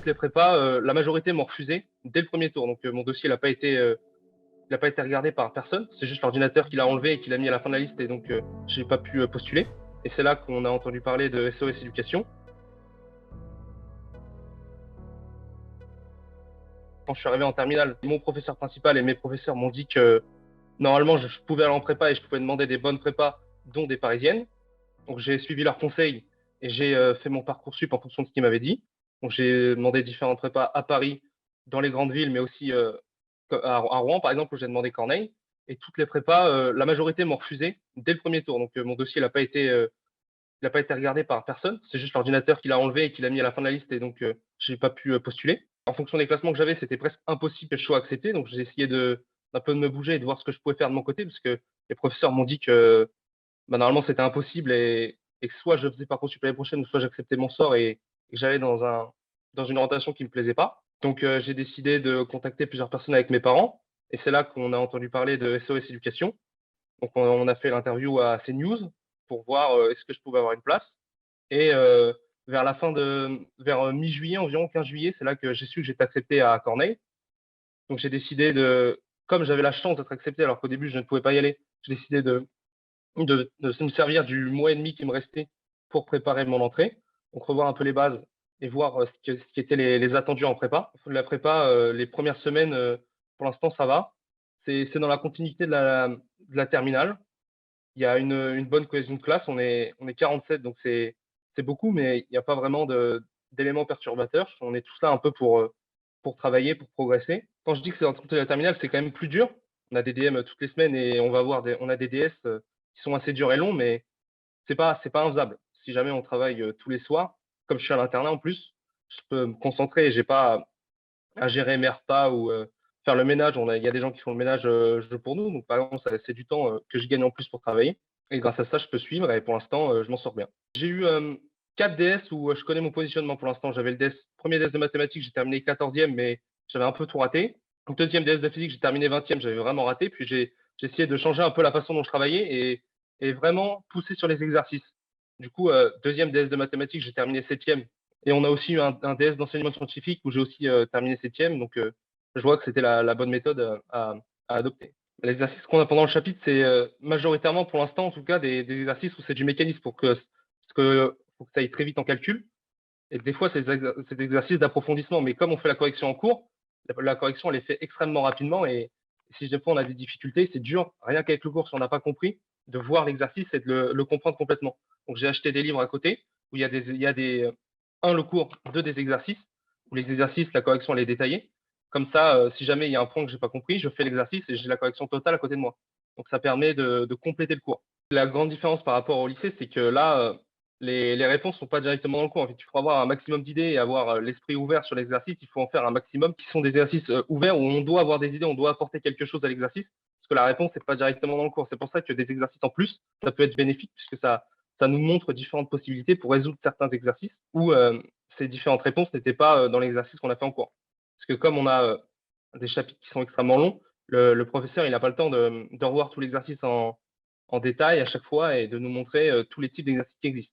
toutes les prépas, la majorité m'ont refusé dès le premier tour. Donc mon dossier il a pas été regardé par personne. C'est juste l'ordinateur qui l'a enlevé et qui l'a mis à la fin de la liste et donc j'ai pas pu postuler. Et c'est là qu'on a entendu parler de SOS Éducation. Quand je suis arrivé en terminale, mon professeur principal et mes professeurs m'ont dit que normalement je pouvais aller en prépa et je pouvais demander des bonnes prépas, dont des parisiennes. Donc j'ai suivi leurs conseils et j'ai fait mon Parcoursup en fonction de ce qu'ils m'avaient dit. Donc j'ai demandé différentes prépas à Paris, dans les grandes villes, mais aussi à Rouen, par exemple, où j'ai demandé Corneille. Et toutes les prépas, la majorité m'ont refusé dès le premier tour. Donc mon dossier n'a pas été regardé par personne. C'est juste l'ordinateur qui l'a enlevé et qui l'a mis à la fin de la liste et donc j'ai pas pu postuler. En fonction des classements que j'avais, c'était presque impossible que je sois accepté. Donc j'ai essayé d'un peu de me bouger et de voir ce que je pouvais faire de mon côté parce que les professeurs m'ont dit que bah, normalement, c'était impossible et que soit je faisais Parcoursup l'année prochaine, ou soit j'acceptais mon sort et que j'allais dans une orientation qui me plaisait pas. Donc, j'ai décidé de contacter plusieurs personnes avec mes parents et c'est là qu'on a entendu parler de SOS Éducation. Donc, on a fait l'interview à CNews pour voir est-ce que je pouvais avoir une place. Et vers mi-juillet, environ 15 juillet, c'est là que j'ai su que j'étais accepté à Corneille. Donc, j'ai décidé comme j'avais la chance d'être accepté alors qu'au début je ne pouvais pas y aller, j'ai décidé de me servir du mois et demi qui me restait pour préparer mon entrée. Donc revoir un peu les bases et voir ce qui étaient les attendus en prépa. La prépa, les premières semaines, pour l'instant, ça va. C'est dans la continuité de la terminale. Il y a une bonne cohésion de classe. On est 47, donc c'est beaucoup, mais il n'y a pas vraiment d'éléments perturbateurs. On est tous là un peu pour travailler, pour progresser. Quand je dis que c'est dans la continuité de la terminale, c'est quand même plus dur. On a des DM toutes les semaines et on a des DS qui sont assez durs et longs, mais c'est pas infaisable. Si jamais on travaille tous les soirs, comme je suis à l'internat en plus, je peux me concentrer et j'ai pas à gérer mes repas ou faire le ménage. Il y a des gens qui font le ménage pour nous, donc par exemple, c'est du temps que je gagne en plus pour travailler. Et grâce à ça, je peux suivre et pour l'instant, je m'en sors bien. J'ai eu 4 DS où je connais mon positionnement pour l'instant. J'avais le DS, premier DS de mathématiques, j'ai terminé 14e, mais j'avais un peu tout raté. Le deuxième DS de physique, j'ai terminé 20e, j'avais vraiment raté. Puis j'ai essayé de changer un peu la façon dont je travaillais et vraiment pousser sur les exercices. Du coup, deuxième DS de mathématiques, j'ai terminé 7e. Et on a aussi eu un DS d'enseignement scientifique où j'ai aussi terminé 7e. Donc, je vois que c'était la bonne méthode à adopter. Les exercices qu'on a pendant le chapitre, c'est majoritairement, pour l'instant en tout cas, des exercices où c'est du mécanisme pour que ça aille très vite en calcul. Et des fois, c'est des exercices d'approfondissement. Mais comme on fait la correction en cours, la correction, elle est faite extrêmement rapidement. Et si des fois on a des difficultés, c'est dur, rien qu'avec le cours, si on n'a pas compris, de voir l'exercice et de le comprendre complètement. Donc, j'ai acheté des livres à côté où il y a le cours, deux, des exercices, où les exercices, la correction, elle est détaillée. Comme ça, si jamais il y a un point que j'ai pas compris, je fais l'exercice et j'ai la correction totale à côté de moi. Donc, ça permet de compléter le cours. La grande différence par rapport au lycée, c'est que là, les réponses sont pas directement dans le cours. En fait, il faut avoir un maximum d'idées et avoir l'esprit ouvert sur l'exercice. Il faut en faire un maximum qui sont des exercices ouverts où on doit avoir des idées, on doit apporter quelque chose à l'exercice parce que la réponse n'est pas directement dans le cours. C'est pour ça que des exercices en plus, ça peut être bénéfique puisque ça nous montre différentes possibilités pour résoudre certains exercices où ces différentes réponses n'étaient pas dans l'exercice qu'on a fait en cours. Parce que comme on a des chapitres qui sont extrêmement longs, le professeur il n'a pas le temps de revoir tout l'exercice en détail à chaque fois et de nous montrer tous les types d'exercices qui existent.